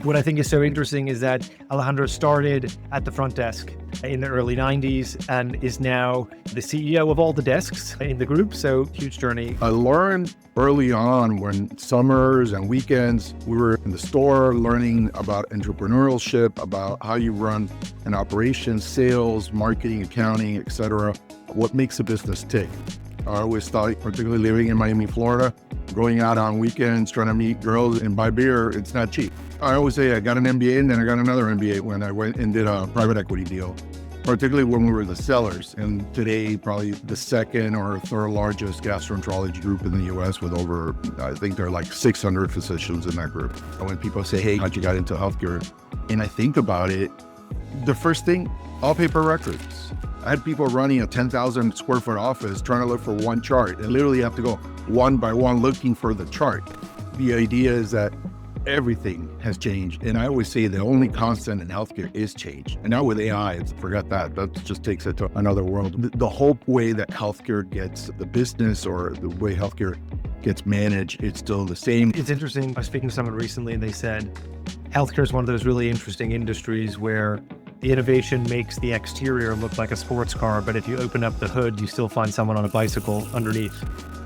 What I think is so interesting is that Alejandro started at the front desk in the early 90s and is now the CEO of all the desks in the group. So huge journey. I learned early on when summers and weekends, we were in the store learning about entrepreneurship, about how you run an operation, sales, marketing, accounting, etc. What makes a business tick. I always thought, particularly living in Miami, Florida, going out on weekends, trying to meet girls and buy beer, it's not cheap. I always say I got an MBA and then I got another MBA when I went and did a private equity deal, particularly when we were the sellers. And today, probably the second or third largest gastroenterology group in the US with over, I think there are like 600 physicians in that group. And when people say, hey, how'd you get into healthcare? And I think about it, the first thing, all paper records. I had people running a 10,000 square foot office trying to look for one chart and literally have to go one by one looking for the chart. The idea is that everything has changed. And I always say the only constant in healthcare is change. And now with AI, forget that. That just takes it to another world. The whole way that healthcare gets the business or the way healthcare gets managed, it's still the same. It's interesting. I was speaking to someone recently and they said, healthcare is one of those really interesting industries where the innovation makes the exterior look like a sports car, but if you open up the hood, you still find someone on a bicycle underneath.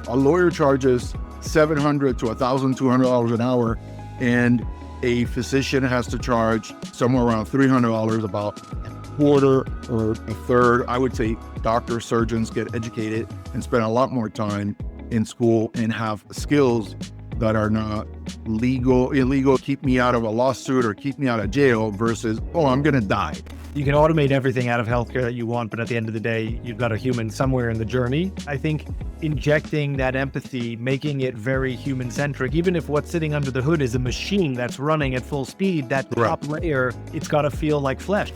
A lawyer charges $700 to $1,200 an hour, and a physician has to charge somewhere around $300, about a quarter or a third. I would say doctors, surgeons get educated and spend a lot more time in school and have skills that are not illegal, keep me out of a lawsuit or keep me out of jail versus, oh, I'm gonna die. You can automate everything out of healthcare that you want, but at the end of the day, you've got a human somewhere in the journey. I think injecting that empathy, making it very human-centric, even if what's sitting under the hood is a machine that's running at full speed, that top layer, it's gotta feel like flesh.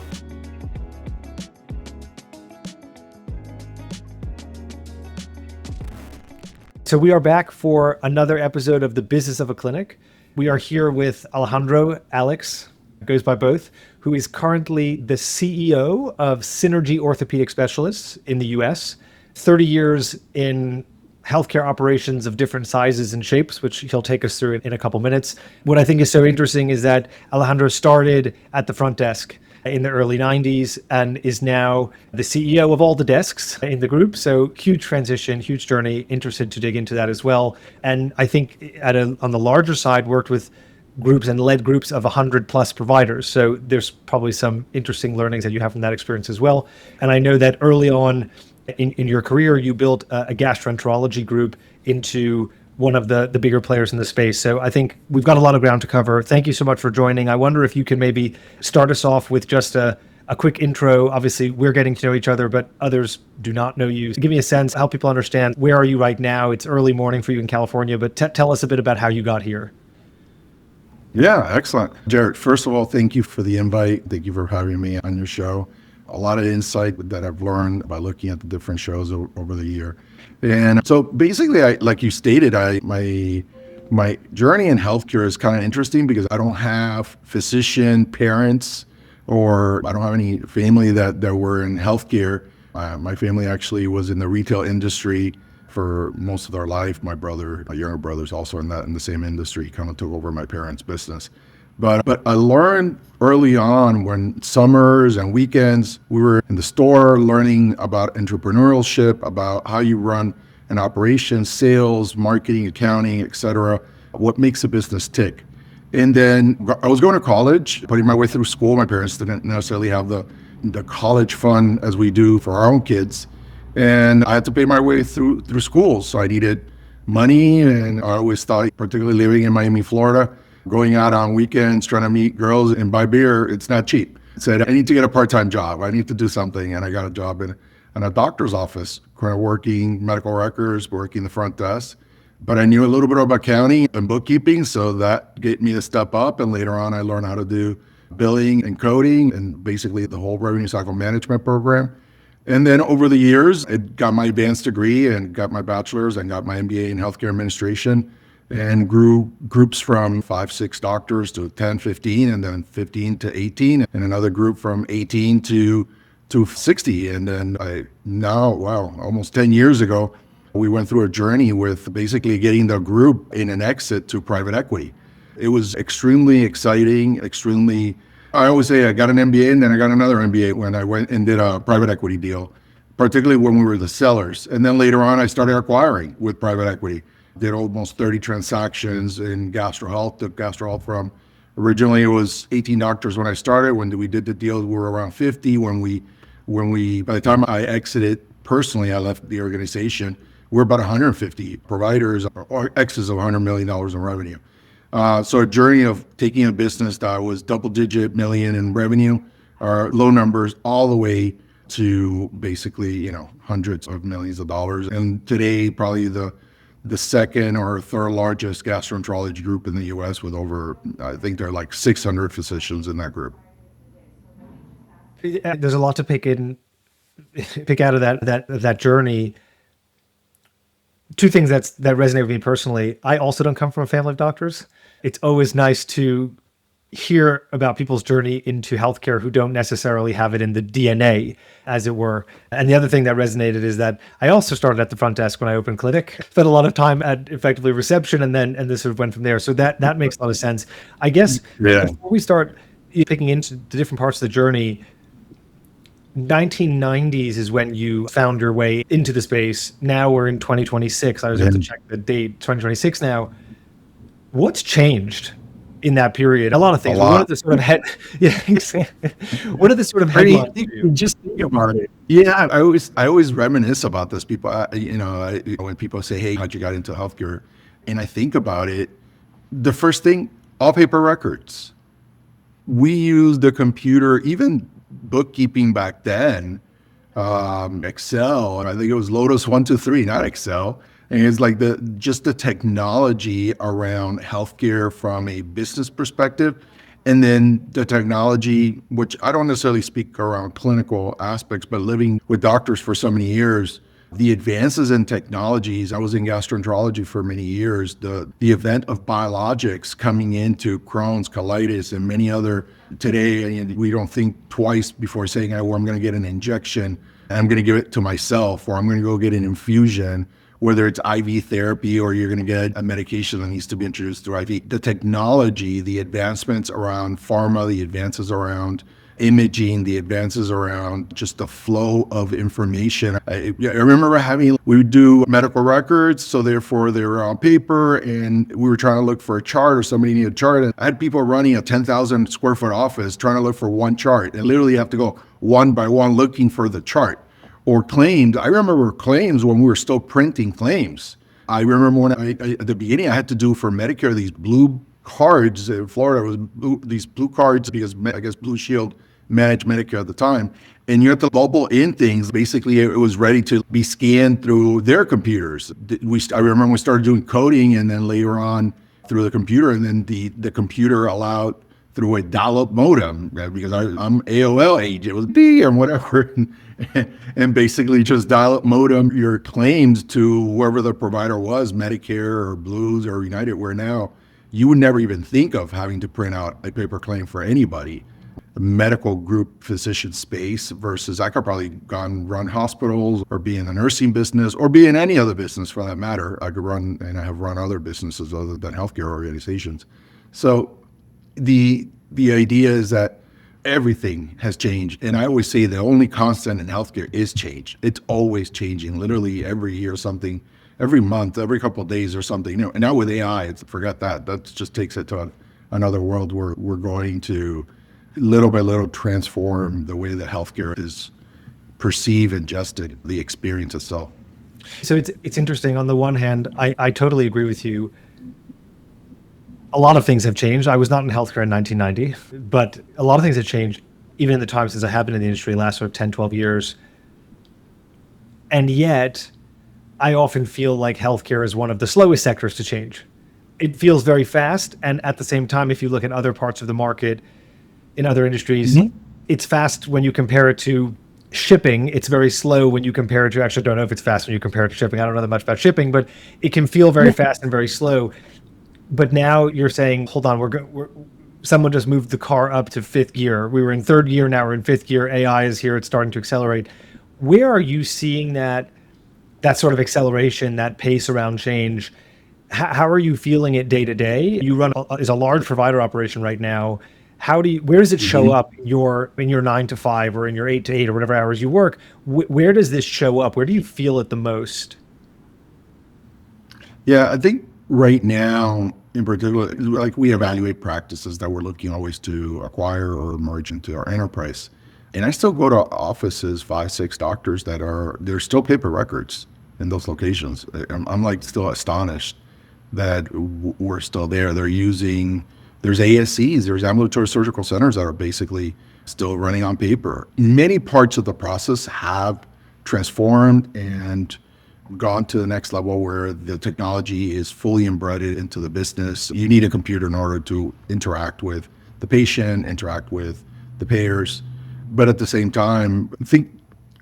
So we are back for another episode of The Business of a Clinic. We are here with Alejandro, Alex, goes by both, who is currently the CEO of Synergy Orthopedic Specialists in the US, 30 years in healthcare operations of different sizes and shapes, which he'll take us through in a couple minutes. What I think is so interesting is that Alejandro started at the front desk in the early 90s and is now the CEO of all the desks in the group. So huge transition, huge journey, interested to dig into that as well. And I think on the larger side, worked with groups and led groups of 100 plus providers. So there's probably some interesting learnings that you have from that experience as well. And I know that early on in your career, you built a gastroenterology group into one of the bigger players in the space. So I think we've got a lot of ground to cover. Thank you so much for joining. I wonder if you can maybe start us off with just a quick intro. Obviously, we're getting to know each other, but others do not know you. So give me a sense, help people understand, where are you right now? It's early morning for you in California, but tell us a bit about how you got here. Yeah, excellent. Jared, first of all, thank you for the invite. Thank you for having me on your show. A lot of insight that I've learned by looking at the different shows over the year. And so basically, like you stated, my journey in healthcare is kind of interesting because I don't have physician parents or I don't have any family that were in healthcare. My family actually was in the retail industry for most of their life. My younger brother's also in the same industry. He kind of took over my parents' business. But I learned early on when summers and weekends, we were in the store learning about entrepreneurship, about how you run an operation, sales, marketing, accounting, etc. What makes a business tick. And then I was going to college, putting my way through school. My parents didn't necessarily have the college fund as we do for our own kids. And I had to pay my way through school. So I needed money. And I always thought, particularly living in Miami, Florida, going out on weekends, trying to meet girls and buy beer, it's not cheap. I said, I need to get a part-time job. I need to do something. And I got a job in a doctor's office, kind of working medical records, working the front desk. But I knew a little bit about accounting and bookkeeping, so that gave me a step up. And later on, I learned how to do billing and coding and basically the whole revenue cycle management program. And then over the years, I got my advanced degree and got my bachelor's and got my MBA in healthcare administration, and grew groups from 5-6 doctors to 10, 15, and then 15 to 18, and another group from 18 to 60. And then almost 10 years ago, we went through a journey with basically getting the group in an exit to private equity. It was extremely exciting, I always say I got an MBA and then I got another MBA when I went and did a private equity deal, particularly when we were the sellers. And then later on, I started acquiring with private equity. Did almost 30 transactions in Gastro Health, took Gastro Health from, originally it was 18 doctors when I started. When we did the deal, we were around 50. When we, by the time I exited personally, I left the organization, we're about 150 providers or excess of $100 million in revenue. So a journey of taking a business that was double-digit million in revenue, or low numbers, all the way to basically, hundreds of millions of dollars. And today, probably the second or third largest gastroenterology group in the U.S. with over, I think there are like 600 physicians in that group. There's a lot to pick out of that journey. Two things that resonate with me personally. I also don't come from a family of doctors. It's always nice to hear about people's journey into healthcare who don't necessarily have it in the DNA, as it were. And the other thing that resonated is that I also started at the front desk when I opened clinic, spent a lot of time at effectively reception, and this sort of went from there. So that makes a lot of sense. I guess before we start picking into the different parts of the journey, 1990s is when you found your way into the space. Now we're in 2026. I was able to check the date, 2026 now. What's changed in that period? A lot of things. What are the sort of what are the sort of headlines? Just think about it. Yeah, I always reminisce about this. People, when people say, "Hey, how'd you got into healthcare?" and I think about it, the first thing, all paper records. We use the computer, even bookkeeping back then, Excel. I think it was Lotus 123, not Excel. And it's like just the technology around healthcare from a business perspective, and then the technology, which I don't necessarily speak around clinical aspects, but living with doctors for so many years, the advances in technologies. I was in gastroenterology for many years. The event of biologics coming into Crohn's, colitis, and many other. Today, we don't think twice before saying, "Oh, I'm going to get an injection, and I'm going to give it to myself, or I'm going to go get an infusion." Whether it's IV therapy or you're going to get a medication that needs to be introduced through IV. The technology, the advancements around pharma, the advances around imaging, the advances around just the flow of information. I remember we would do medical records, so therefore they were on paper, and we were trying to look for a chart, or somebody needed a chart. And I had people running a 10,000 square foot office trying to look for one chart, and literally you have to go one by one looking for the chart. Or claims. I remember claims when we were still printing claims. I remember when at the beginning I had to do for Medicare these blue cards in Florida. These blue cards because I guess Blue Shield managed Medicare at the time. And you have to bubble in things. Basically, it was ready to be scanned through their computers. I remember we started doing coding, and then later on through the computer, and then the computer allowed through a dial-up modem, because I'm AOL age. It was D or whatever. And basically just dial-up modem your claims to whoever the provider was, Medicare or Blues or United, where now you would never even think of having to print out a paper claim for anybody. The medical group physician space versus I could probably run hospitals or be in the nursing business or be in any other business for that matter. I could run, and I have run other businesses other than healthcare organizations. So the idea is that everything has changed. And I always say the only constant in healthcare is change. It's always changing, literally every year, something, every month, every couple of days or something. And now with AI, forget that. That just takes it to another world where we're going to little by little transform the way that healthcare is perceived and adjusted, the experience itself. So it's interesting. On the one hand, I totally agree with you. A lot of things have changed. I was not in healthcare in 1990, but a lot of things have changed even in the time since I have been in the industry, last sort of 10, 12 years. And yet, I often feel like healthcare is one of the slowest sectors to change. It feels very fast. And at the same time, if you look at other parts of the market in other industries, it's fast when you compare it to shipping. It's very slow when you compare it to, actually, I don't know if it's fast when you compare it to shipping. I don't know that much about shipping, but it can feel very fast and very slow. But now you're saying, hold on, someone just moved the car up to fifth gear. We were in third gear, now we're in fifth gear. AI is here, it's starting to accelerate. Where are you seeing that sort of acceleration, that pace around change? How are you feeling it day to day? You run is a large provider operation right now. Where does it show up in your 9 to 5 or in your 8 to 8 or whatever hours you work? Where does this show up? Where do you feel it the most? Yeah, I think right now, in particular, like we evaluate practices that we're looking always to acquire or merge into our enterprise. And I still go to offices, 5, 6 doctors there's still paper records in those locations. I'm like still astonished that we're still there. There's ASCs, there's ambulatory surgical centers that are basically still running on paper. Many parts of the process have transformed and gone to the next level where the technology is fully embedded into the business. You need a computer in order to interact with the patient, interact with the payers. But at the same time, I think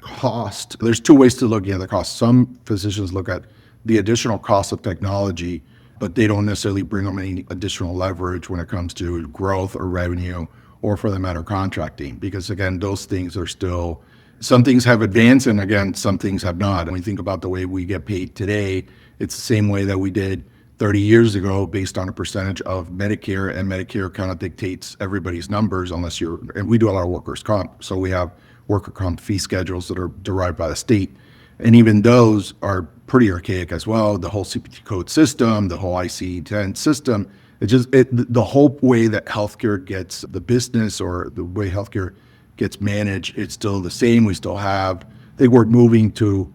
cost, there's 2 ways to look at the cost. Some physicians look at the additional cost of technology, but they don't necessarily bring them any additional leverage when it comes to growth or revenue, or for the matter, contracting. Because again, those things are still, some things have advanced, and again, some things have not. And we think about the way we get paid today, it's the same way that we did 30 years ago based on a percentage of Medicare, and Medicare kind of dictates everybody's numbers and we do a lot of workers' comp. So we have worker comp fee schedules that are derived by the state. And even those are pretty archaic as well. The whole CPT code system, the whole ICD-10 system, the whole way that healthcare gets the business, or the way healthcare gets managed, it's still the same. We still have, I think we're moving to,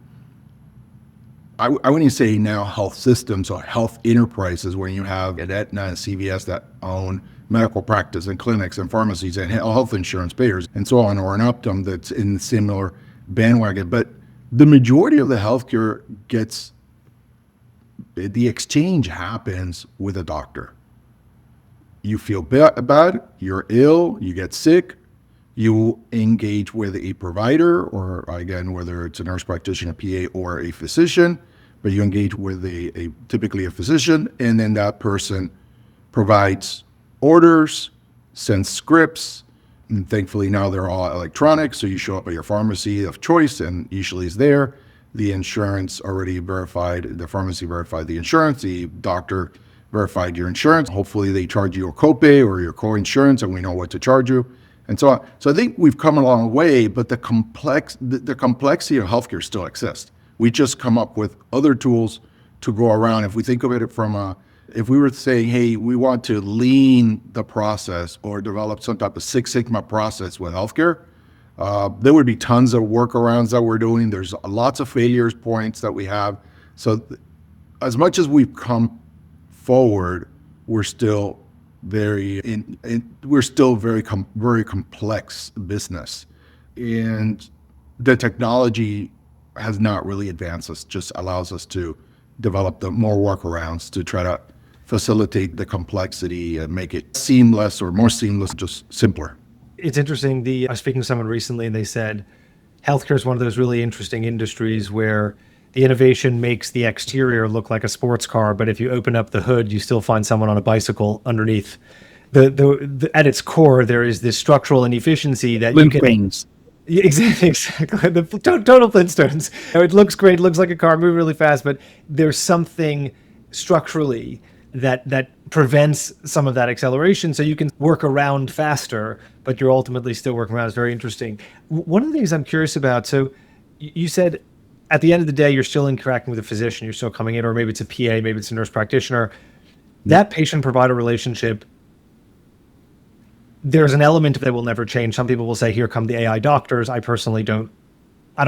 I wouldn't say now health systems or health enterprises, where you have an Aetna and CVS that own medical practice and clinics and pharmacies and health insurance payers and so on, or an Optum that's in similar bandwagon. But the majority of the healthcare the exchange happens with a doctor. You feel bad, you're ill, you get sick, you engage with a provider, or again, whether it's a nurse practitioner, PA, or a physician, but you engage with typically a physician, and then that person provides orders, sends scripts, and thankfully now they're all electronic, so you show up at your pharmacy of choice, and usually it's there. The insurance already verified, the pharmacy verified the insurance, the doctor verified your insurance. Hopefully they charge you a copay or your co-insurance, and we know what to charge you, and so on. So I think we've come a long way, but the complexity of healthcare still exists. We just come up with other tools to go around. If we think of it if we were saying, hey, we want to lean the process or develop some type of Six Sigma process with healthcare, there would be tons of workarounds that we're doing. There's lots of failures points that we have. So as much as we've come forward, we're still very complex business, and the technology has not really advanced us, just allows us to develop the more workarounds to try to facilitate the complexity and make it seamless, or more seamless, just simpler. It's interesting. I was speaking to someone recently, and they said healthcare is one of those really interesting industries where the innovation makes the exterior look like a sports car, but if you open up the hood, you still find someone on a bicycle underneath. At its core, there is this structural inefficiency that you can. Exactly. The total Flintstones. It looks great. It looks like a car moving really fast, but there's something structurally that prevents some of that acceleration, so you can work around faster, but you're ultimately still working around. It's very interesting. One of the things I'm curious about, so you said at the end of the day, you're still interacting with a physician, you're still coming in, or maybe it's a PA, maybe it's a nurse practitioner. That patient-provider relationship, there's an element that will never change. Some people will say, here come the AI doctors. I personally don't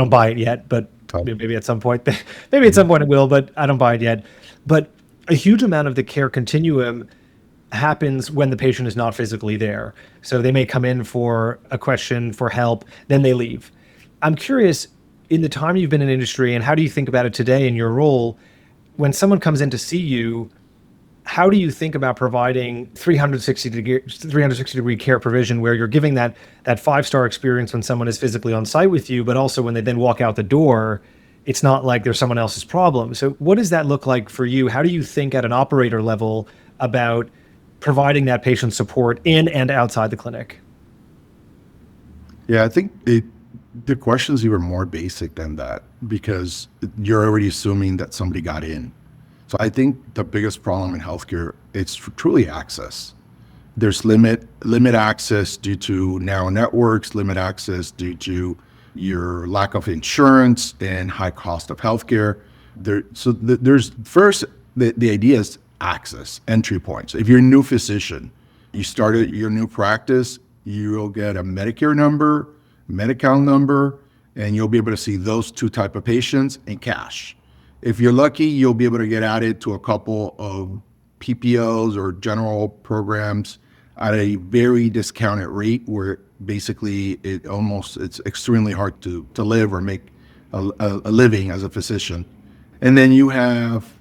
buy it yet, but maybe at some point it will, but I don't buy it yet. But a huge amount of the care continuum happens when the patient is not physically there. So they may come in for a question, for help, then they leave. I'm curious, in the time you've been in industry, and how do you think about it today in your role, when someone comes in to see you, how do you think about providing 360 degree care provision, where you're giving that 5-star experience when someone is physically on site with you, but also when they then walk out the door, it's not like there's someone else's problem. So what does that look like for you? How do you think at an operator level about providing that patient support in and outside the clinic? Yeah, I think the question's even more basic than that, because you're already assuming that somebody got in. So I think the biggest problem in healthcare, it's truly access. There's limit access due to narrow networks, limit access due to your lack of insurance and high cost of healthcare. There's first, the idea is access, entry points. If you're a new physician, you started your new practice, you'll get a Medicare number, Medi-Cal number, and you'll be able to see those two type of patients in cash. If you're lucky, you'll be able to get added to a couple of PPOs or general programs at a very discounted rate where basically it's extremely hard to live or make a living as a physician. And then you have,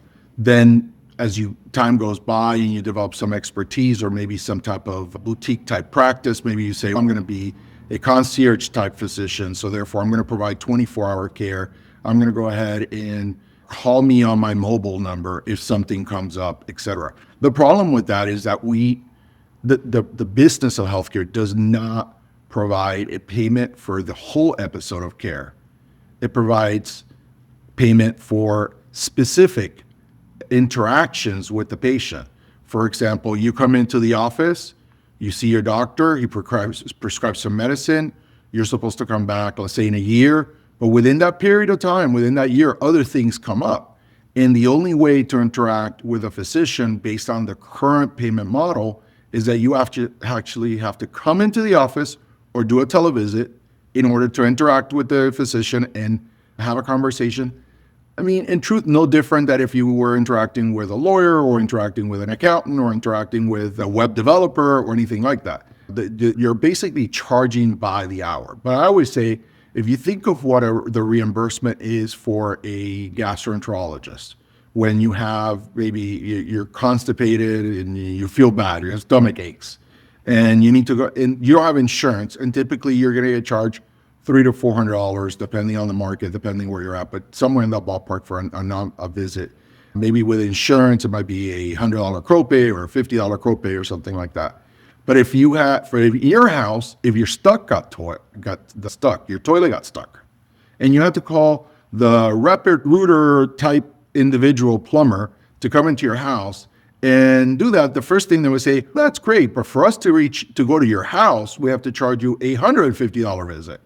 as time goes by and you develop some expertise or maybe some type of boutique type practice, maybe you say, I'm going to be a concierge type physician, so therefore I'm going to provide 24-hour care. I'm going to go ahead and call me on my mobile number if something comes up, etc. The problem with that is that the business of healthcare does not provide a payment for the whole episode of care. It provides payment for specific interactions with the patient. For example, you come into the office, you see your doctor, he prescribes some medicine, you're supposed to come back, let's say in a year, but within that period of time, within that year, other things come up. And the only way to interact with a physician based on the current payment model is that you actually have to come into the office or do a televisit in order to interact with the physician and have a conversation. I mean, in truth, no different than if you were interacting with a lawyer or interacting with an accountant or interacting with a web developer or anything like that. You're basically charging by the hour. But I always say, if you think of what the reimbursement is for a gastroenterologist, when you have maybe you're constipated and you feel bad, your stomach aches, and you need to go, and you don't have insurance, and typically you're going to get charged $300 to $400 depending on the market, depending where you're at, but somewhere in that ballpark for a visit. Maybe with insurance, it might be $100 copay or a $50 copay or something like that. But if you have, for your house, if your your toilet got stuck, and you have to call the router type individual plumber to come into your house and do that, the first thing they would say, that's great, but for us to go to your house, we have to charge you a $150 visit.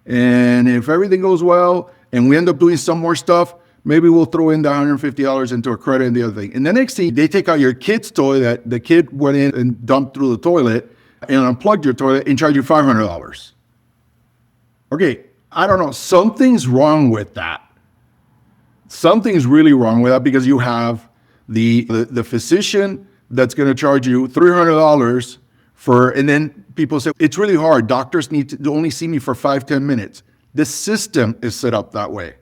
And if everything goes well and we end up doing some more stuff, maybe we'll throw in the $150 into a credit and the other thing. And the next thing, they take out your kid's toy that the kid went in and dumped through the toilet and unplugged your toilet and charge you $500. Okay, I don't know. Something's wrong with that. Something's really wrong with that, because you have the physician that's going to charge you $300 and then people say, it's really hard. Doctors need to only see me for 5-10 minutes. The system is set up that way.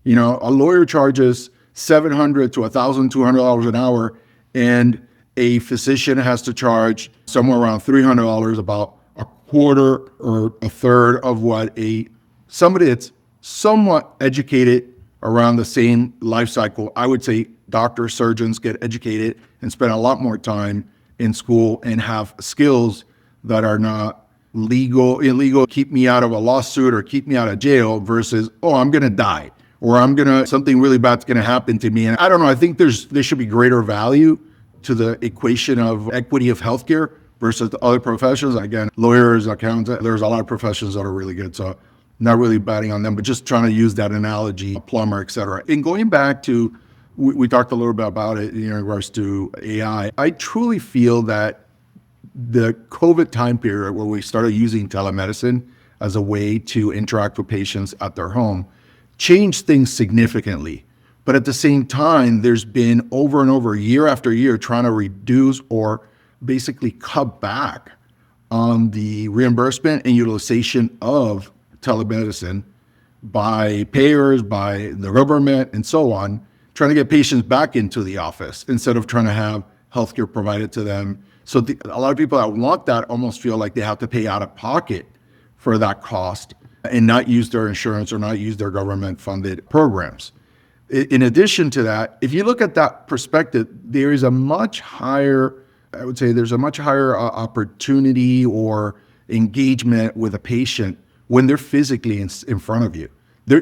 You know, a lawyer charges $700 to $1,200 an hour, and a physician has to charge somewhere around $300, about a quarter or a third of what somebody that's somewhat educated around the same life cycle. I would say doctors, surgeons get educated and spend a lot more time in school and have skills that are not illegal, keep me out of a lawsuit or keep me out of jail, versus, I'm going to die, or something really bad's going to happen to me. And I don't know, I think there should be greater value to the equation of equity of healthcare versus the other professions. Again, lawyers, accountants, there's a lot of professions that are really good. So not really batting on them, but just trying to use that analogy, a plumber, et cetera. And going back to, we talked a little bit about it in regards to AI. I truly feel that the COVID time period where we started using telemedicine as a way to interact with patients at their home changed things significantly. But at the same time, there's been over and over, year after year, trying to reduce or basically cut back on the reimbursement and utilization of telemedicine by payers, by the government, and so on, trying to get patients back into the office instead of trying to have healthcare provided to them. So a lot of people that want that almost feel like they have to pay out of pocket for that cost and not use their insurance or not use their government-funded programs. In addition to that, if you look at that perspective, there is a much higher, I would say there's a much higher opportunity or engagement with a patient when they're physically in front of you.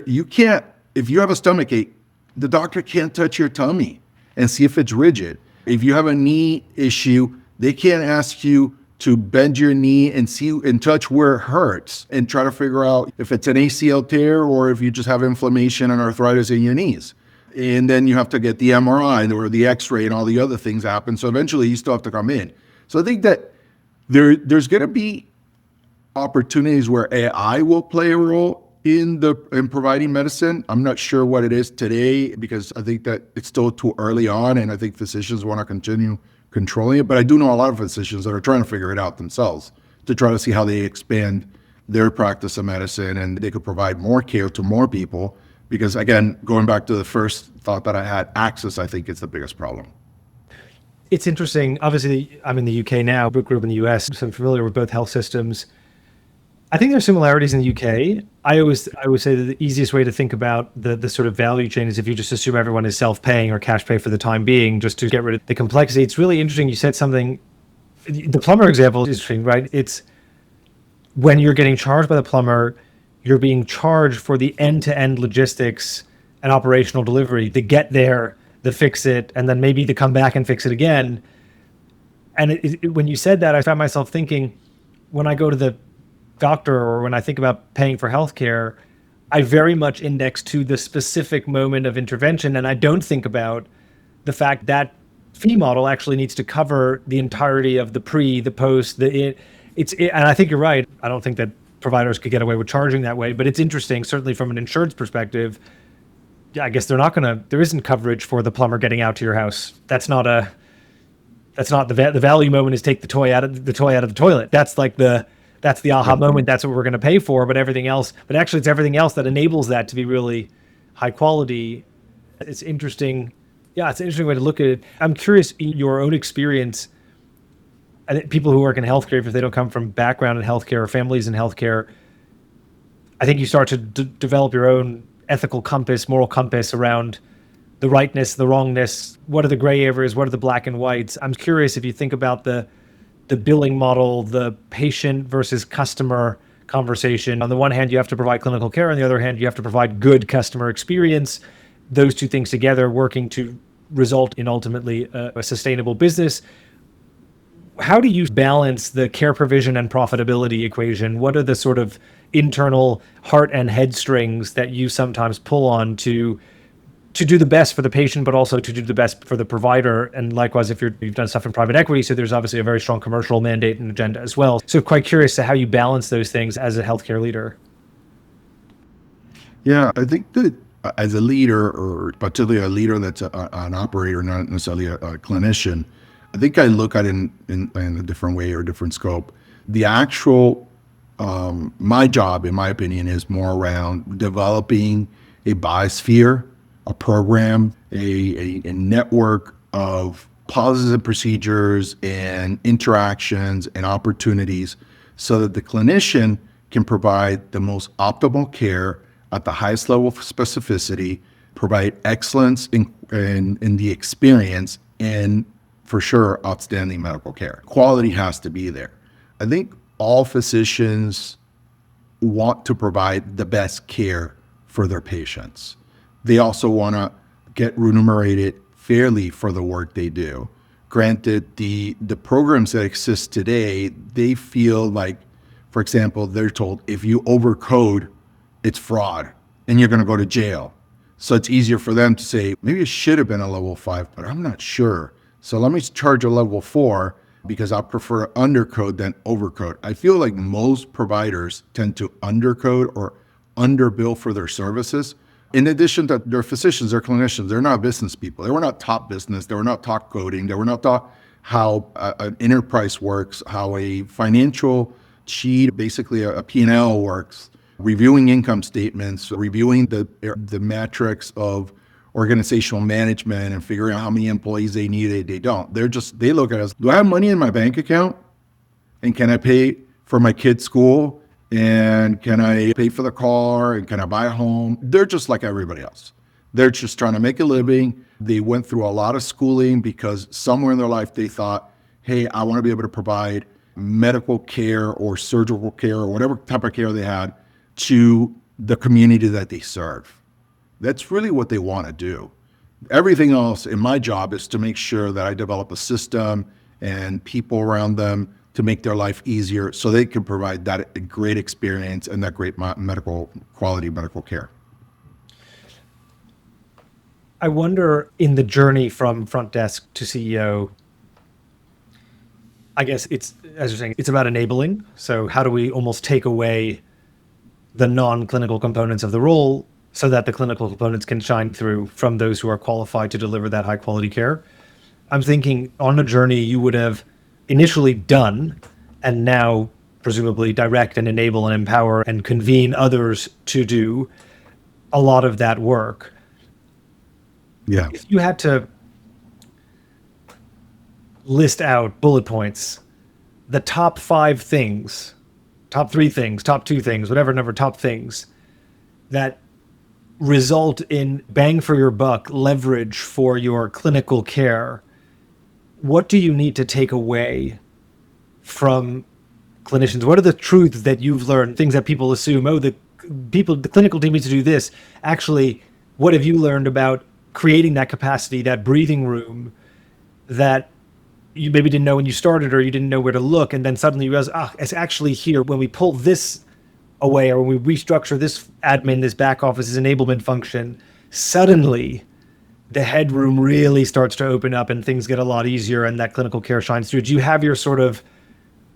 You can't, if you have a stomachache, the doctor can't touch your tummy. and see if it's rigid. If you have a knee issue, they can't ask you to bend your knee and see and touch where it hurts and try to figure out if it's an ACL tear or if you just have inflammation and arthritis in your knees. And then you have to get the MRI or the X-ray and all the other things happen. So eventually you still have to come in. So I think that there's going to be opportunities where AI will play a role in providing medicine. I'm not sure what it is today because I think that it's still too early on, and I think physicians want to continue controlling it. But I do know a lot of physicians that are trying to figure it out themselves to try to see how they expand their practice of medicine and they could provide more care to more people. Because again, going back to the first thought that I had, access, I think, is the biggest problem. It's interesting. Obviously, I'm in the UK now, but grew up in the US, so I'm familiar with both health systems. I think there's similarities in the UK. I always say that the easiest way to think about the sort of value chain is if you just assume everyone is self-paying or cash pay for the time being, just to get rid of the complexity. It's really interesting. You said something, the plumber example is interesting, right? It's when you're getting charged by the plumber, you're being charged for the end-to-end logistics and operational delivery, to get there, to fix it, and then maybe to come back and fix it again. And when you said that, I found myself thinking, when I go to the doctor or when I think about paying for healthcare, I very much index to the specific moment of intervention, and I don't think about the fact that fee model actually needs to cover the entirety of the pre, the post, and I think you're right. I don't think that providers could get away with charging that way, but it's interesting, certainly from an insurance perspective. Yeah, I guess there isn't coverage for the plumber getting out to your house. That's not the value moment is take the toy out of the toilet. That's like that's the aha moment. That's what we're going to pay for. But actually it's everything else that enables that to be really high quality. It's interesting. Yeah, it's an interesting way to look at it. I'm curious, in your own experience, I think people who work in healthcare, if they don't come from background in healthcare or families in healthcare, I think you start to develop your own ethical compass, moral compass around the rightness, the wrongness. What are the gray areas? What are the black and whites? I'm curious if you think about the billing model, the patient versus customer conversation. On the one hand, you have to provide clinical care. On the other hand, you have to provide good customer experience. Those two things together working to result in ultimately a sustainable business. How do you balance the care provision and profitability equation? What are the sort of internal heart and head strings that you sometimes pull on to do the best for the patient, but also to do the best for the provider? And likewise, if you've done stuff in private equity, so there's obviously a very strong commercial mandate and agenda as well. So quite curious to how you balance those things as a healthcare leader. Yeah, I think that as a leader, or particularly a leader that's an operator, not necessarily a clinician, I think I look at it in a different way or a different scope. The actual, my job, in my opinion, is more around developing a biosphere, a program, a network of policies and procedures and interactions and opportunities so that the clinician can provide the most optimal care at the highest level of specificity, provide excellence in the experience, and for sure, outstanding medical care. Quality has to be there. I think all physicians want to provide the best care for their patients. They also want to get remunerated fairly for the work they do. Granted, the programs that exist today, they feel like, for example, they're told if you overcode, it's fraud and you're going to go to jail. So it's easier for them to say, maybe it should have been a level 5, but I'm not sure. So let me charge a level 4 because I prefer undercode than overcode. I feel like most providers tend to undercode or underbill for their services. In addition to they're physicians, they're clinicians, they're not business people. They were not taught business, they were not taught coding, they were not taught how an enterprise works, how a financial sheet, basically a P&L works, reviewing income statements, reviewing the metrics of organizational management and figuring out how many employees they need, they don't. They look at us, do I have money in my bank account? And can I pay for my kid's school? And can I pay for the car? And can I buy a home? They're just like everybody else. They're just trying to make a living. They went through a lot of schooling because somewhere in their life they thought, hey, I want to be able to provide medical care or surgical care or whatever type of care they had to the community that they serve. That's really what they want to do. Everything else in my job is to make sure that I develop a system and people around them to make their life easier so they can provide that great experience and that great quality medical care. I wonder, in the journey from front desk to CEO, I guess it's, as you're saying, it's about enabling. So how do we almost take away the non-clinical components of the role so that the clinical components can shine through from those who are qualified to deliver that high quality care? I'm thinking on a journey you would have initially done and now presumably direct and enable and empower and convene others to do a lot of that work. Yeah. If you had to list out bullet points, the top 5 things, top 3 things, top 2 things, whatever number, top things that result in bang for your buck, leverage for your clinical care, what do you need to take away from clinicians? What are the truths that you've learned, things that people assume, oh, the clinical team needs to do this. Actually, what have you learned about creating that capacity, that breathing room that you maybe didn't know when you started, or you didn't know where to look, and then suddenly you realize, it's actually here. When we pull this away, or when we restructure this admin, this back office, this enablement function, suddenly the headroom really starts to open up and things get a lot easier and that clinical care shines through. Do you have your sort of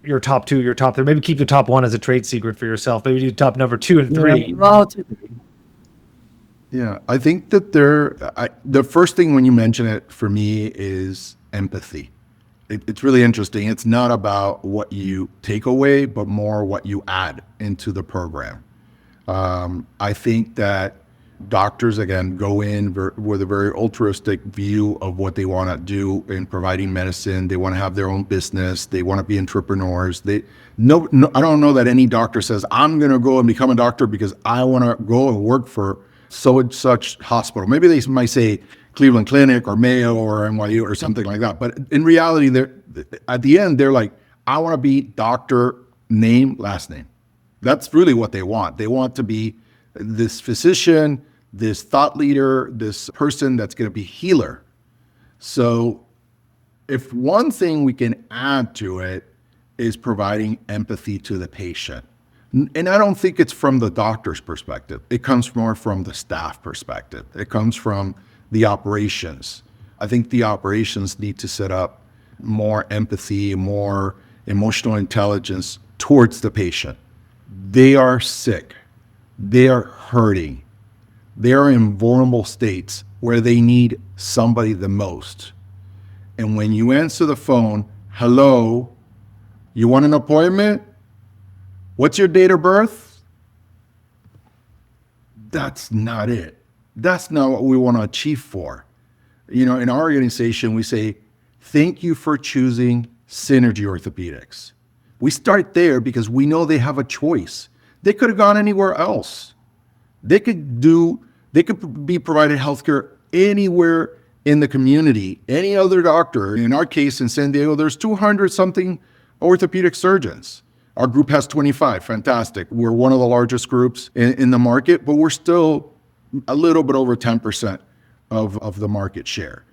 your top 2, your top 3? Maybe keep the top 1 as a trade secret for yourself. Maybe do top number 2 and 3. Yeah, I think that the first thing when you mention it for me is empathy. It's really interesting. It's not about what you take away, but more what you add into the program. I think that doctors, again, go in with a very altruistic view of what they want to do in providing medicine. They want to have their own business. They want to be entrepreneurs. I don't know that any doctor says, I'm going to go and become a doctor because I want to go and work for so and such hospital. Maybe they might say Cleveland Clinic or Mayo or NYU or something like that. But in reality, at the end, they're like, I want to be doctor, name, last name. That's really what they want. They want to be this physician, this thought leader, this person that's going to be healer. So if one thing we can add to it is providing empathy to the patient. And I don't think it's from the doctor's perspective. It comes more from the staff perspective. It comes from the operations. I think the operations need to set up more empathy, more emotional intelligence towards the patient. They are sick. They are hurting. They are in vulnerable states where they need somebody the most. And when you answer the phone, hello, you want an appointment? What's your date of birth? That's not it. That's not what we want to achieve for. In our organization, we say, thank you for choosing Synergy Orthopedics. We start there because we know they have a choice. They could have gone anywhere else. They could be provided healthcare anywhere in the community, any other doctor. In our case in San Diego, there's 200 something orthopedic surgeons. Our group has 25, fantastic. We're one of the largest groups in the market, but we're still a little bit over 10% of the market share.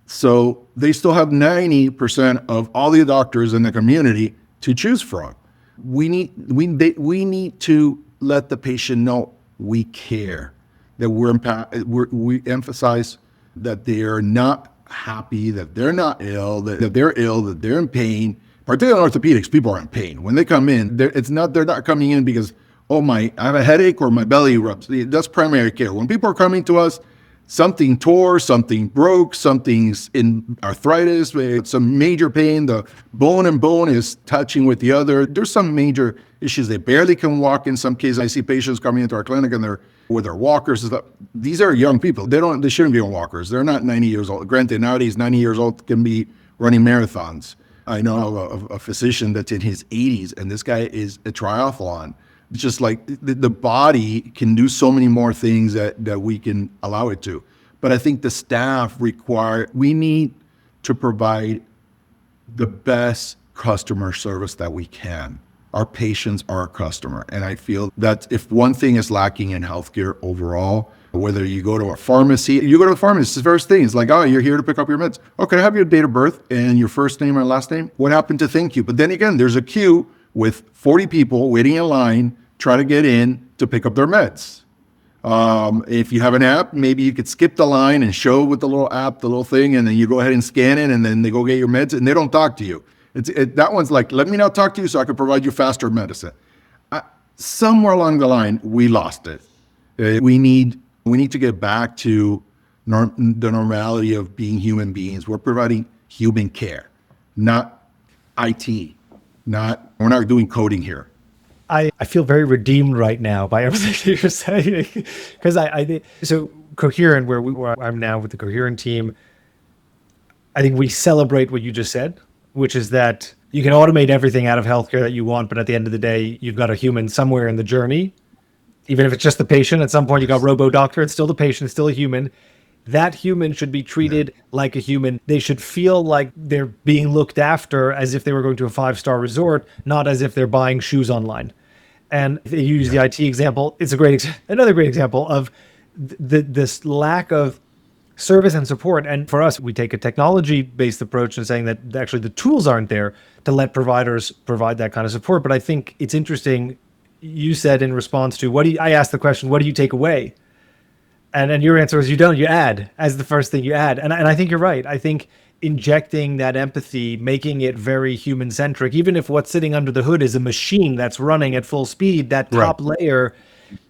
So they still have 90% of all the doctors in the community to choose from. We need to let the patient know we care, that we emphasize that they are not happy, that they're not ill, that they're ill, that they're in pain. Particularly in orthopedics, people are in pain. When they come in, they're not coming in because, I have a headache or my belly rubs. That's primary care. When people are coming to us, something tore, something broke, something's in arthritis, some major pain, the bone and bone is touching with the other. There's some major issues. They barely can walk in some cases. I see patients coming into our clinic and they're with their walkers and stuff. These are young people. They shouldn't be on walkers. They're not 90 years old. Granted, nowadays 90 years old can be running marathons. I know a physician that's in his 80s, and this guy is a triathlon. It's just like the body can do so many more things that we can allow it to. But I think the staff we need to provide the best customer service that we can. Our patients are our customer. And I feel that if one thing is lacking in healthcare overall, Whether you go to a pharmacy, you go to the pharmacy, it's the first thing. It's like, oh, you're here to pick up your meds. Okay, have your date of birth and your first name and last name. What happened to thank you? But then again, there's a queue with 40 people waiting in line, trying to get in to pick up their meds. If you have an app, maybe you could skip the line and show with the little app, the little thing, and then you go ahead and scan it, and then they go get your meds, and they don't talk to you. That one's like, let me not talk to you so I can provide you faster medicine. Somewhere along the line, we lost it. We need to get back to the normality of being human beings. We're providing human care, not IT. We're not doing coding here. I feel very redeemed right now by everything you're saying, because I think so. Coherent, where I'm now with the Coherent team, I think we celebrate what you just said, which is that you can automate everything out of healthcare that you want, but at the end of the day, you've got a human somewhere in the journey. Even if it's just the patient, at some point you got robo doctor, it's still the patient, it's still a human. That human should be treated like a human. They should feel like they're being looked after as if they were going to a 5-star resort, not as if they're buying shoes online. And if you use the IT example, it's another great example of this lack of service and support. And for us, we take a technology-based approach and saying that actually the tools aren't there to let providers provide that kind of support. But I think it's interesting, you said in response to I asked the question, what do you take away? And your answer is you don't, you add as the first thing you add. And I think you're right. I think injecting that empathy, making it very human centric, even if what's sitting under the hood is a machine that's running at full speed, that top layer,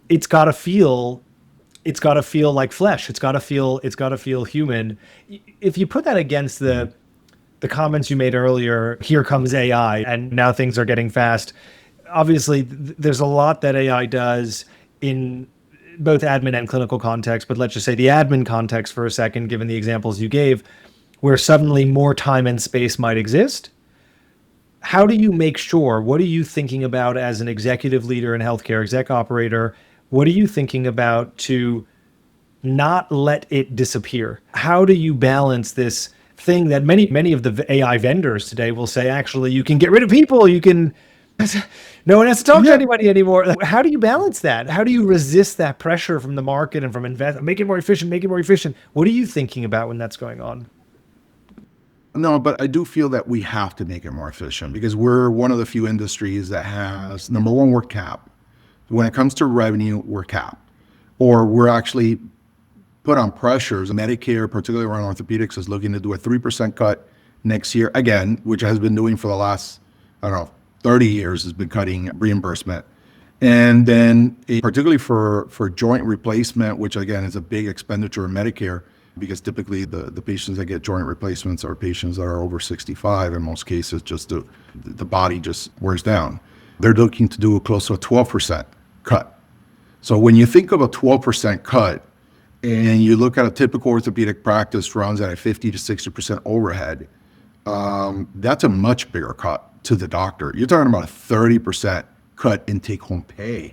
it's got to feel like flesh. It's got to feel human. If you put that against the comments you made earlier, here comes AI and now things are getting fast. Obviously there's a lot that AI does in both admin and clinical context, but let's just say the admin context for a second, given the examples you gave, where suddenly more time and space might exist. How do you make sure, what are you thinking about as an executive leader in healthcare, exec operator? What are you thinking about to not let it disappear? How do you balance this thing that many of the AI vendors today will say, actually, you can get rid of people, no one has to talk to anybody anymore. How do you balance that? How do you resist that pressure from the market and from invest? Make it more efficient. What are you thinking about when that's going on? No, but I do feel that we have to make it more efficient because we're one of the few industries that has, number one, we're capped. When it comes to revenue, we're capped. Or we're actually put on pressures. Medicare, particularly around orthopedics, is looking to do a 3% cut next year, again, which it has been doing for the last, 30 years, has been cutting reimbursement. And then particularly for joint replacement, which again is a big expenditure in Medicare, because typically the patients that get joint replacements are patients that are over 65 in most cases, just the body just wears down. They're looking to do close to a 12% cut. So when you think of a 12% cut and you look at a typical orthopedic practice runs at a 50 to 60% overhead, that's a much bigger cut to the doctor. You're talking about a 30% cut in take-home pay.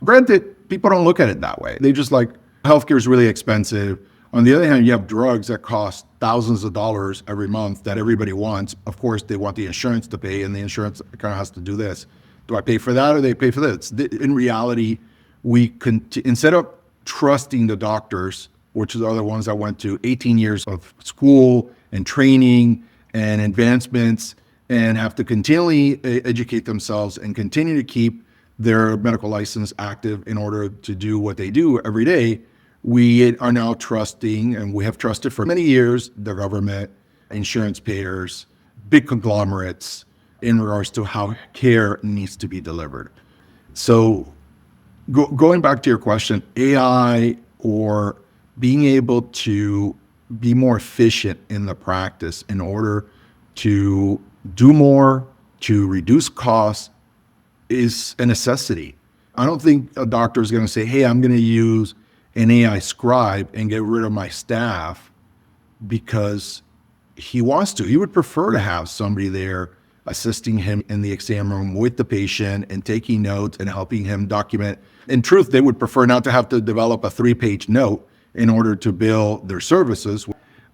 Granted, people don't look at it that way. They just like, healthcare is really expensive. On the other hand, you have drugs that cost thousands of dollars every month that everybody wants. Of course, they want the insurance to pay, and the insurance kind of has to do this. Do I pay for that or they pay for this? In reality, instead of trusting the doctors, which are the ones that went to 18 years of school and training and advancements and have to continually educate themselves and continue to keep their medical license active in order to do what they do every day, we are now trusting, and we have trusted for many years, the government, insurance payers, big conglomerates in regards to how care needs to be delivered. So going back to your question, AI or being able to be more efficient in the practice in order to do more, to reduce costs, is a necessity. I don't think a doctor is going to say, hey, I'm going to use an AI scribe and get rid of my staff because he wants to. He would prefer to have somebody there assisting him in the exam room with the patient and taking notes and helping him document. In truth, they would prefer not to have to develop a 3-page note in order to bill their services.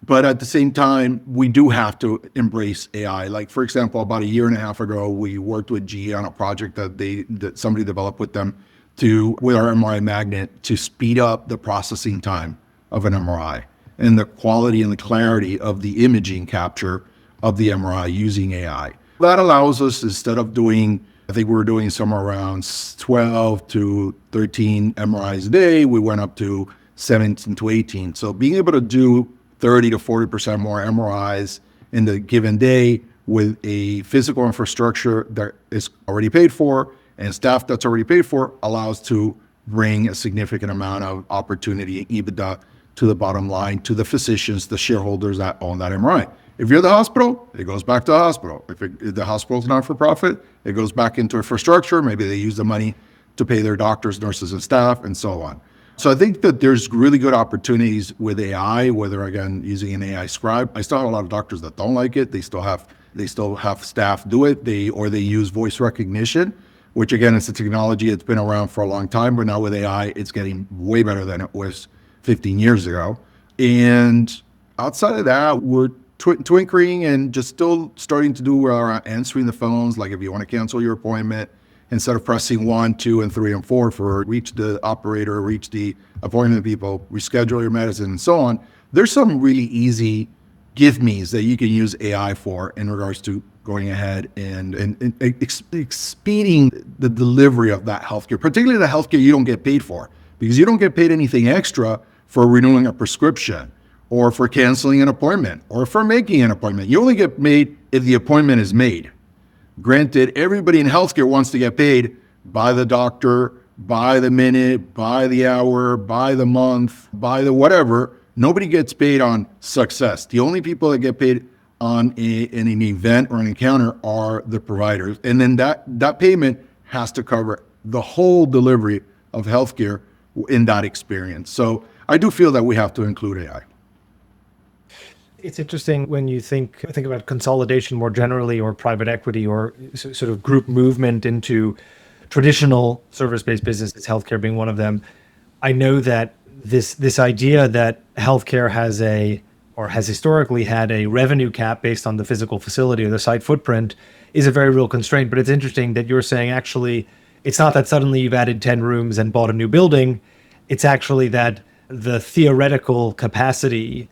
But at the same time, we do have to embrace AI. Like, for example, about a year and a half ago, we worked with GE on a project that somebody developed with them with our MRI magnet to speed up the processing time of an MRI and the quality and the clarity of the imaging capture of the MRI using AI. That allows us, instead of doing, I think we were doing somewhere around 12 to 13 MRIs a day, we went up to 17 to 18. So being able to do 30 to 40% more MRIs in the given day with a physical infrastructure that is already paid for and staff that's already paid for allows to bring a significant amount of opportunity, EBITDA, to the bottom line, to the physicians, the shareholders that own that MRI. If you're the hospital, it goes back to the hospital. If the hospital's not for profit, it goes back into infrastructure. Maybe they use the money to pay their doctors, nurses, and staff, and so on. So I think that there's really good opportunities with AI, whether, again, using an AI scribe. I still have a lot of doctors that don't like it. They still have staff do it. They use voice recognition, which, again, it's a technology that's been around for a long time, but now with AI, it's getting way better than it was 15 years ago. And outside of that, we're twinkering and just still starting to do answering the phones. Like if you want to cancel your appointment, instead of pressing 1, 2, and 3, and 4 for reach the operator, reach the appointment people, reschedule your medicine, and so on. There's some really easy give me's that you can use AI for in regards to going ahead and speeding the delivery of that healthcare, particularly the healthcare you don't get paid for, because you don't get paid anything extra for renewing a prescription or for canceling an appointment or for making an appointment. You only get paid if the appointment is made. Granted, everybody in healthcare wants to get paid by the doctor, by the minute, by the hour, by the month, by the whatever. Nobody gets paid on success. The only people that get paid on an event or an encounter are the providers. And then that payment has to cover the whole delivery of healthcare in that experience. So I do feel that we have to include AI. It's interesting when you think about consolidation more generally, or private equity, or sort of group movement into traditional service-based businesses, healthcare being one of them. I know that this idea that healthcare has historically had a revenue cap based on the physical facility or the site footprint is a very real constraint. But it's interesting that you're saying, actually, it's not that suddenly you've added 10 rooms and bought a new building. It's actually that the theoretical capacity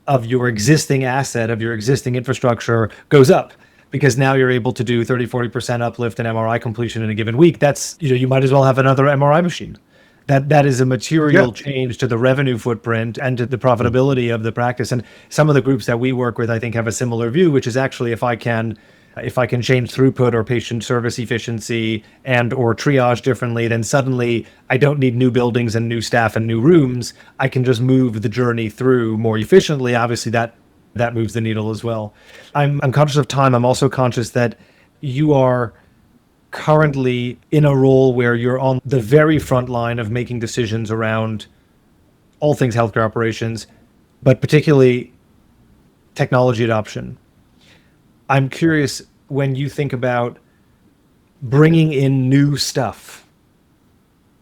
of your existing asset, of your existing infrastructure goes up, because now you're able to do 30-40% uplift in MRI completion in a given week. That's, you might as well have another MRI machine. That is a material change to the revenue footprint and to the profitability of the practice. And some of the groups that we work with, I think, have a similar view, which is actually, if I can change throughput or patient service efficiency and or triage differently, then suddenly I don't need new buildings and new staff and new rooms. I can just move the journey through more efficiently. Obviously, that moves the needle as well. I'm conscious of time. I'm also conscious that you are currently in a role where you're on the very front line of making decisions around all things healthcare operations, but particularly technology adoption. I'm curious, when you think about bringing in new stuff,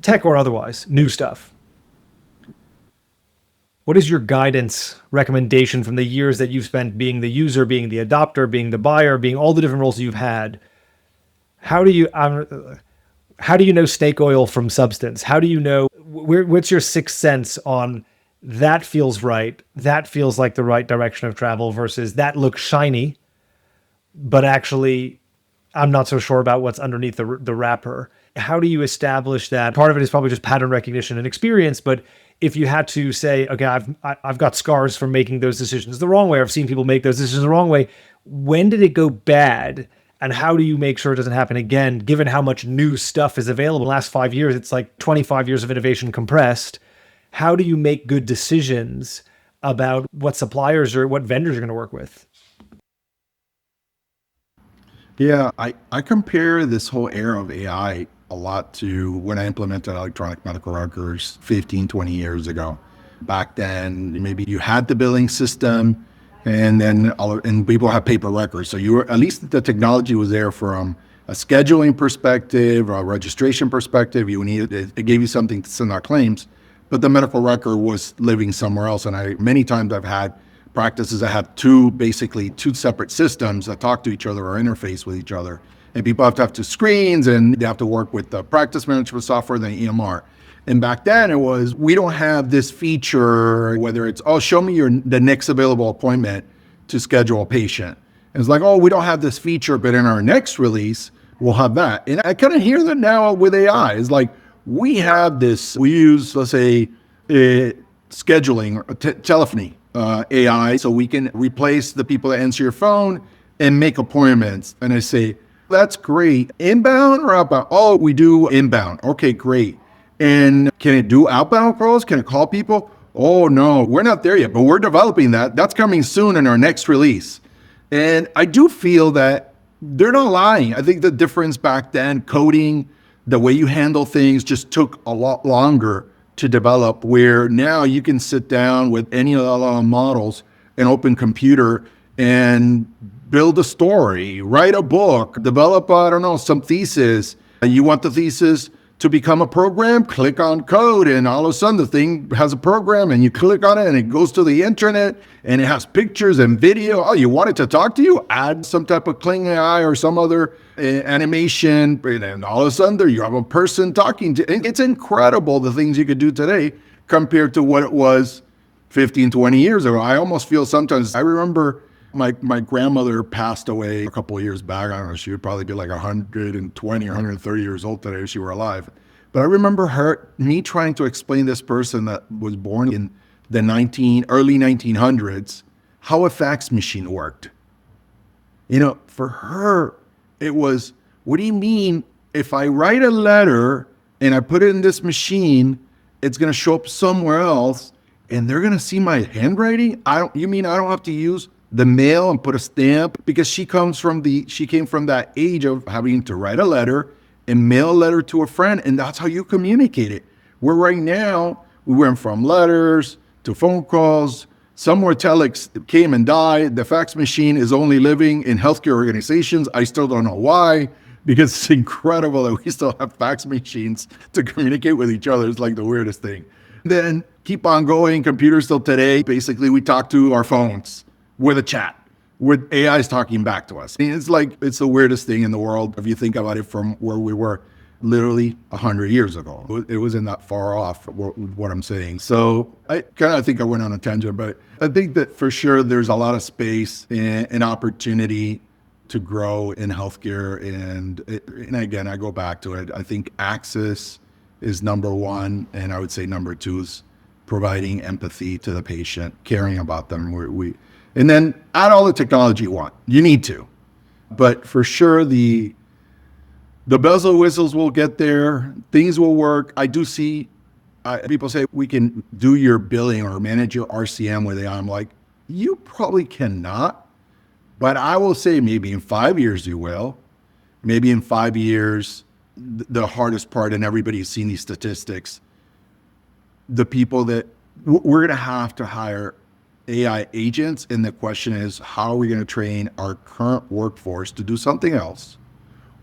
tech or otherwise, new stuff, what is your guidance, recommendation from the years that you've spent being the user, being the adopter, being the buyer, being all the different roles you've had? How do you know snake oil from substance? How do you know, what's your sixth sense on that feels right, that feels like the right direction of travel, versus that looks shiny, but actually I'm not so sure about what's underneath the wrapper? How do you establish that? Part of it is probably just pattern recognition and experience, but if you had to say, okay, I've got scars from making those decisions the wrong way, I've seen people make those decisions the wrong way, when did it go bad? And how do you make sure it doesn't happen again, given how much new stuff is available? In the last 5 years, it's like 25 years of innovation compressed. How do you make good decisions about what suppliers or what vendors you're going to work with? Yeah, I compare this whole era of AI a lot to when I implemented electronic medical records 15, 20 years ago. Back then, maybe you had the billing system, and people have paper records. So at least the technology was there from a scheduling perspective, a registration perspective. It gave you something to send out claims, but the medical record was living somewhere else. And many times I've had practices that had two separate systems that talk to each other or interface with each other. And people have to screens, and they have to work with the practice management software, then EMR. And back then it was, we don't have this feature, whether it's, oh, show me the next available appointment to schedule a patient. And it's like, oh, we don't have this feature, but in our next release, we'll have that. And I kind of hear that now with AI. It's like, we have this, we use, let's say, scheduling, or telephony, AI, so we can replace the people that answer your phone and make appointments. And I say, that's great. Inbound or outbound? Oh, we do inbound. Okay, great. And can it do outbound calls? Can it call people? Oh, no, we're not there yet, but we're developing that. That's coming soon in our next release. And I do feel that they're not lying. I think the difference back then, coding, the way you handle things just took a lot longer to develop, where now you can sit down with any of the models, an open computer, and build a story, write a book, develop, I don't know, some thesis. You want the thesis to become a program? Click on code, and all of a sudden the thing has a program, and you click on it and it goes to the internet, and it has pictures and video. Oh, you want it to talk to you? Add some type of Kling AI or some other animation, and all of a sudden there you have a person talking to. And it's incredible the things you could do today compared to what it was 15, 20 years ago. I almost feel sometimes, I remember my grandmother passed away a couple of years back. I don't know, she would probably be like 120 or 130 years old today if she were alive. But I remember me trying to explain this person that was born in the early 1900s, how a fax machine worked. You know, for her, it was, what do you mean if I write a letter and I put it in this machine, it's going to show up somewhere else and they're going to see my handwriting? You mean I don't have to use the mail and put a stamp? Because she came from that age of having to write a letter and mail a letter to a friend, and that's how you communicate it. Where right now, we went from letters to phone calls. Somewhere telex came and died. The fax machine is only living in healthcare organizations. I still don't know why, because it's incredible that we still have fax machines to communicate with each other. It's like the weirdest thing. Then keep on going, computers still today. Basically, we talk to our phones with a chat, with AI's talking back to us. It's like, it's the weirdest thing in the world if you think about it from where we were literally 100 years ago. It wasn't that far off what I'm saying. So I kind of think I went on a tangent, but I think that for sure there's a lot of space and opportunity to grow in healthcare. And again, I go back to it. I think access is number one. And I would say number two is providing empathy to the patient, caring about them. And then add all the technology you want. You need to. But for sure, the bells and whistles will get there. Things will work. I do see people say we can do your billing or manage your RCM with AI. I'm like, you probably cannot. But I will say maybe in 5 years you will. Maybe in 5 years, the hardest part, and everybody's seen these statistics, the people that we're going to hire AI agents, and the question is, how are we going to train our current workforce to do something else,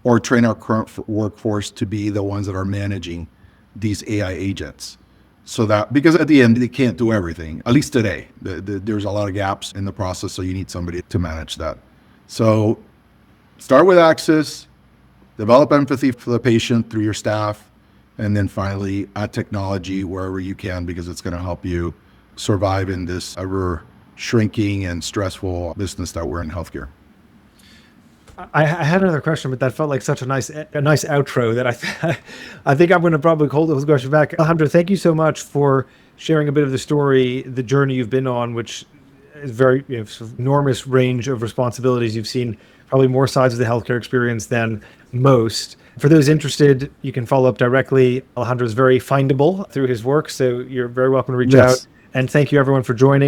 or train our current workforce to be the ones that are managing these AI agents? So that, because at the end, they can't do everything, at least today. There's a lot of gaps in the process, so you need somebody to manage that. So start with access, develop empathy for the patient through your staff, and then finally add technology wherever you can, because it's going to help you survive in this ever shrinking and stressful business that we're in healthcare. I had another question, but that felt like such a nice outro that I think I'm going to probably hold those questions back. Alejandro, thank you so much for sharing a bit of the story, the journey you've been on, which is very sort of enormous range of responsibilities. You've seen probably more sides of the healthcare experience than most. For those interested, you can follow up directly. Alejandro is very findable through his work, so you're very welcome to reach out. And thank you everyone for joining.